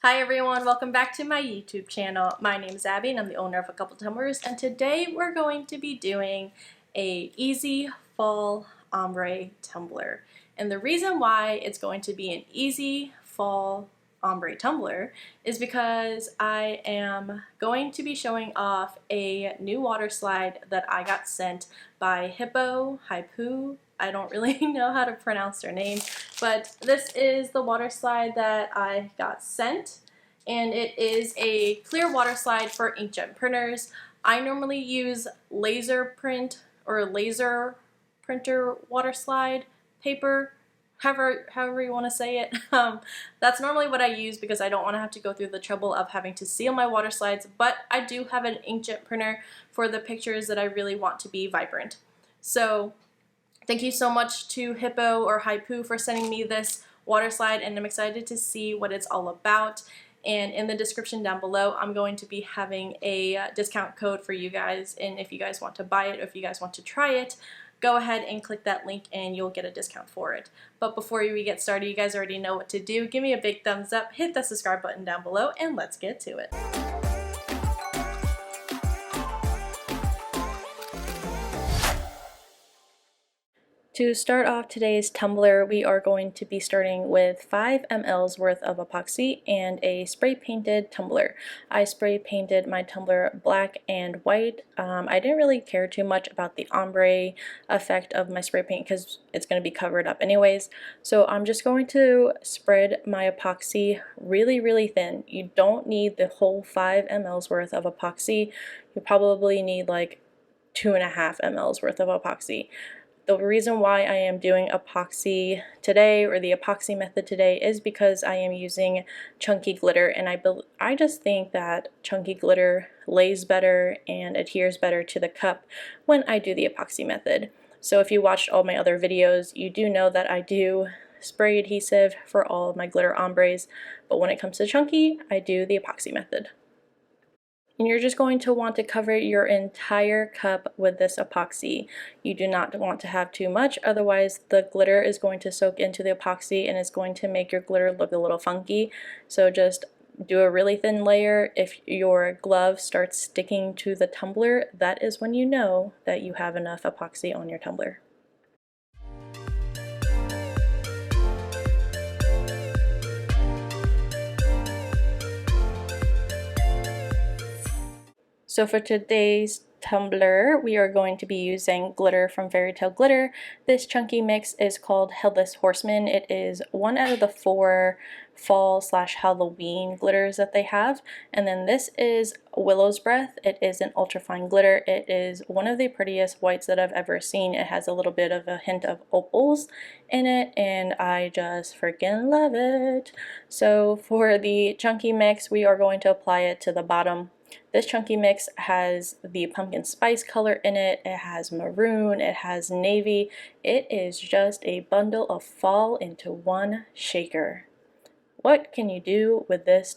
Hi everyone, welcome back to my YouTube channel. My name is Abby and I'm the owner of A Couple Tumblers, and today we're going to be doing a easy fall ombre tumbler. And the reason why it's going to be an easy fall ombre tumbler is because I am going to be showing off a new water slide that I got sent by Hiipoo. I don't really know how to pronounce their name, but this is the water slide that I got sent, and it is a clear water slide for inkjet printers. I normally use laser print or laser printer water slide paper, however you want to say it. That's normally what I use because I don't want to have to go through the trouble of having to seal my water slides, but I do have an inkjet printer for the pictures that I really want to be vibrant. So thank you so much to Hiipoo for sending me this water slide, and I'm excited to see what it's all about. And in the description down below, I'm going to be having a discount code for you guys, and if you guys want to buy it or if you guys want to try it, go ahead and click that link and you'll get a discount for it. But before we get started, you guys already know what to do. Give me a big thumbs up, hit the subscribe button down below, and let's get to it. To start off today's tumbler, we are going to be starting with 5 mLs worth of epoxy and a spray painted tumbler. I spray painted my tumbler black and white. I didn't really care too much about the ombre effect of my spray paint because it's going to be covered up anyways. So I'm just going to spread my epoxy really thin. You don't need the whole 5 mLs worth of epoxy. You probably need like 2.5 mLs worth of epoxy. The reason why I am doing epoxy today, or the epoxy method today, is because I am using chunky glitter, and I just think that chunky glitter lays better and adheres better to the cup when I do the epoxy method. So if you watched all my other videos, you do know that I do spray adhesive for all of my glitter ombres, but when it comes to chunky, I do the epoxy method. And you're just going to want to cover your entire cup with this epoxy. You do not want to have too much, otherwise the glitter is going to soak into the epoxy and it's going to make your glitter look a little funky. So just do a really thin layer. If your glove starts sticking to the tumbler, that is when you know that you have enough epoxy on your tumbler. So for today's tumbler, we are going to be using glitter from Fairy Tale Glitter. This chunky mix is called Headless Horseman. It is one out of the 4 fall/Halloween glitters that they have. And then this is Willow's Breath. It is an ultrafine glitter. It is one of the prettiest whites that I've ever seen. It has a little bit of a hint of opals in it, and I just freaking love it. So for the chunky mix, we are going to apply it to the bottom. This chunky mix has the pumpkin spice color in it, it has maroon, it has navy. It is just a bundle of fall into one shaker. What can you do with this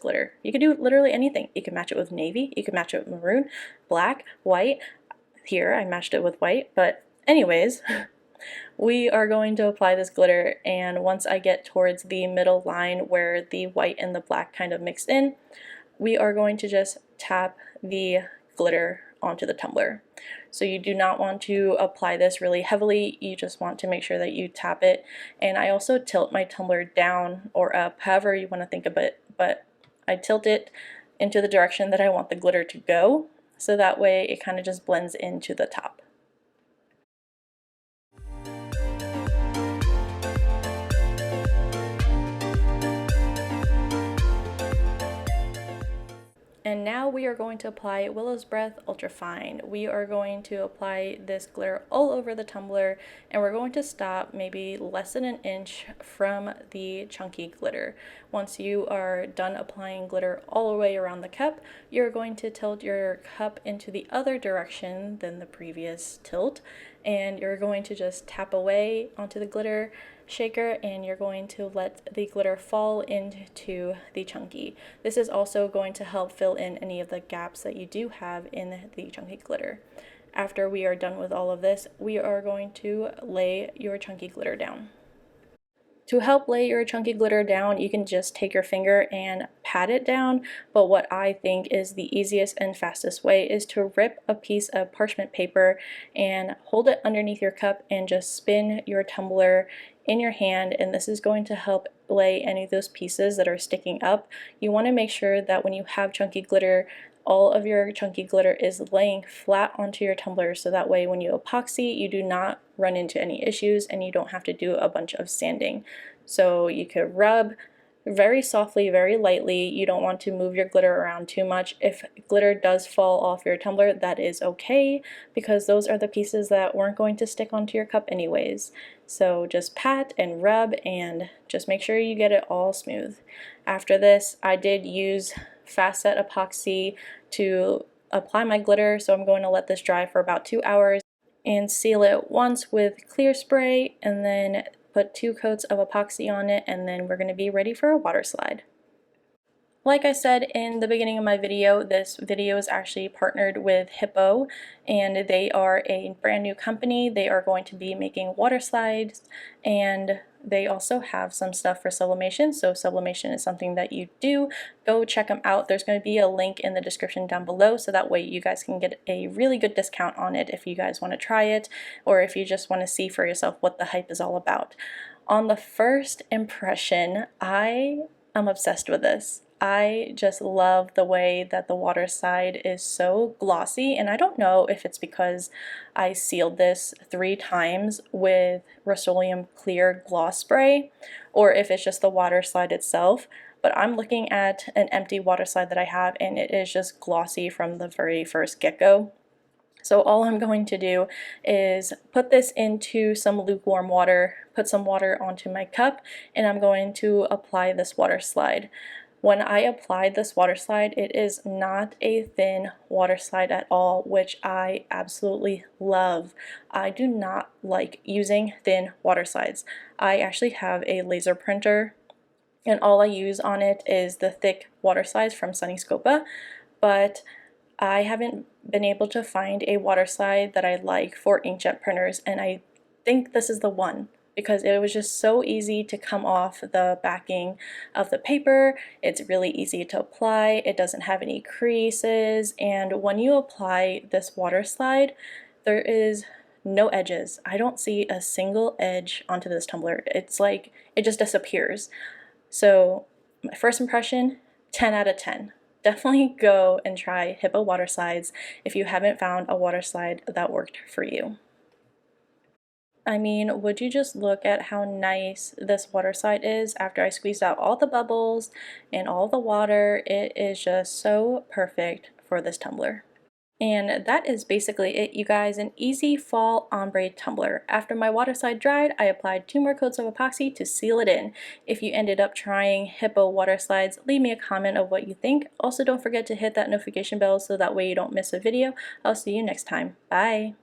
glitter? You can do literally anything. You can match it with navy, you can match it with maroon, black, white. Here I matched it with white, but anyways, we are going to apply this glitter, and once I get towards the middle line where the white and the black kind of mix in, we are going to just tap the glitter onto the tumbler. So you do not want to apply this really heavily, you just want to make sure that you tap it. And I also tilt my tumbler down or up, however you want to think of it, but I tilt it into the direction that I want the glitter to go, so that way it kind of just blends into the top. And now we are going to apply Willow's Breath Ultra Fine. We are going to apply this glitter all over the tumbler, and we're going to stop maybe less than an inch from the chunky glitter. Once you are done applying glitter all the way around the cup, you're going to tilt your cup into the other direction than the previous tilt, and you're going to just tap away onto the glitter shaker, and you're going to let the glitter fall into the chunky. This is also going to help fill in any of the gaps that you do have in the chunky glitter. After we are done with all of this, we are going to lay your chunky glitter down. To help lay your chunky glitter down, you can just take your finger and pat it down, but what I think is the easiest and fastest way is to rip a piece of parchment paper and hold it underneath your cup and just spin your tumbler in your hand, and this is going to help lay any of those pieces that are sticking up. You want to make sure that when you have chunky glitter, all of your chunky glitter is laying flat onto your tumbler, so that way when you epoxy, you do not run into any issues and you don't have to do a bunch of sanding. So you could rub very softly, very lightly. You don't want to move your glitter around too much. If glitter does fall off your tumbler, that is okay, because those are the pieces that weren't going to stick onto your cup anyways. So just pat and rub and just make sure you get it all smooth. After this, I did use fast set epoxy to apply my glitter, so I'm going to let this dry for about 2 hours and seal it once with clear spray and then put 2 coats of epoxy on it, and then we're going to be ready for a water slide. Like I said in the beginning of my video, this video is actually partnered with Hiipoo, and they are a brand new company. They are going to be making water slides, and they also have some stuff for sublimation, so sublimation is something that you do. Go check them out. There's going to be a link in the description down below, so that way you guys can get a really good discount on it if you guys want to try it, or if you just want to see for yourself what the hype is all about. On the first impression, I am obsessed with this. I just love the way that the Waterslide is so glossy, and I don't know if it's because I sealed this 3 times with Rust-Oleum clear gloss spray, or if it's just the Waterslide itself, but I'm looking at an empty Waterslide that I have and it is just glossy from the very first get-go. So all I'm going to do is put this into some lukewarm water, put some water onto my cup, and I'm going to apply this Waterslide. When I applied this Waterslide, it is not a thin Waterslide at all, which I absolutely love. I do not like using thin Waterslides. I actually have a laser printer, and all I use on it is the thick Waterslides from Sunnyscopa, but I haven't been able to find a Waterslide that I like for inkjet printers, and I think this is the one, because it was just so easy to come off the backing of the paper. It's really easy to apply. It doesn't have any creases, and when you apply this Waterslide, there is no edges. I don't see a single edge onto this tumbler. It's like it just disappears. So my first impression, 10 out of 10. Definitely go and try Hiipoo water slides if you haven't found a water slide that worked for you. I mean, would you just look at how nice this water slide is after I squeezed out all the bubbles and all the water? It is just so perfect for this tumbler. And that is basically it, you guys. An easy fall ombre tumbler. After my water slide dried, I applied 2 more coats of epoxy to seal it in. If you ended up trying Hiipoo water slides, leave me a comment of what you think. Also, don't forget to hit that notification bell so that way you don't miss a video. I'll see you next time. Bye!